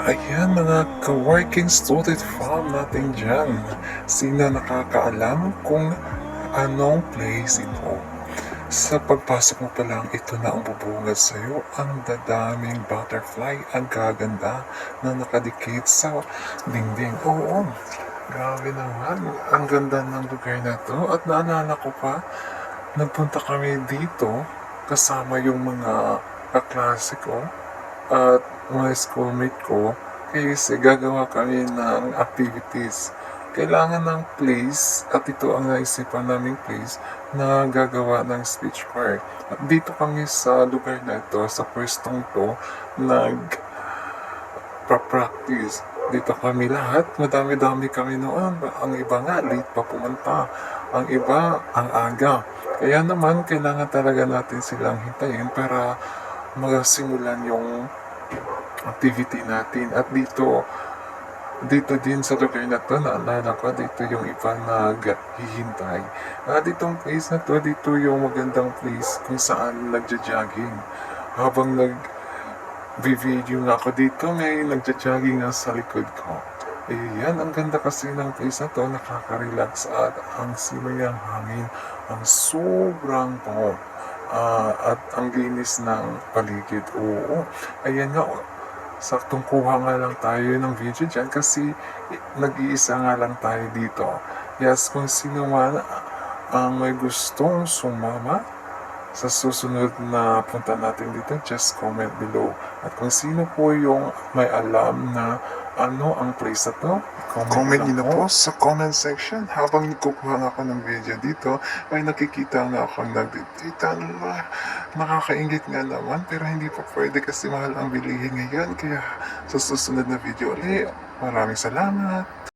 Ayan mga ka-working student fam natin dyan. Sino nakakaalam kung anong place ito? Sa pagpasok mo pa lang, ito na ang bubungad sa'yo. Ang dadaming butterfly, ang gaganda na nakadikit sa dingding. Oo, grabe naman. Ang ganda ng lugar na to. At naalala ko pa, nagpunta kami dito kasama yung mga kaklase ko at mga schoolmate ko kasi gagawa kami ng activities. Kailangan ng place at ito ang naisipan naming place na gagawa ng speech part. At dito kami sa lugar na ito, sa pwestong to, nag-practice. Dito kami lahat, madami-dami kami noon. Ang iba nga, late pa pumunta. Ang iba, ang aga. Kaya naman, kailangan talaga natin silang hintayin para magsimulan yung activity natin. At dito din sa lugar na to, naalala ko, dito yung iba naghihintay. Ditong place na to, dito yung magandang place kung saan nagja-jogging. Habang nag-video nga ako dito, may nagja-jogging nga sa likod ko. Ayan, ang ganda kasi ng place na to, nakaka-relax at ang simoy ng hangin, ang sobrang bango. At ang linis ng paligid. Oo, ayan nga, saktong kuha nga lang tayo ng video dyan kasi nag-iisa nga lang tayo dito. Yes, kung sino man ang may gustong sumama sa susunod na punta natin dito, just comment below. At kung sino po yung may alam na ano ang place na to, comment niyo na po sa comment section. Habang nagkukuha nga ako ng video dito, ay nakikita nga akong nagtitita na nakakaingit nga naman, pero hindi pa pwede kasi mahal ang bilihin ngayon. Kaya sa susunod na video ulit, maraming salamat.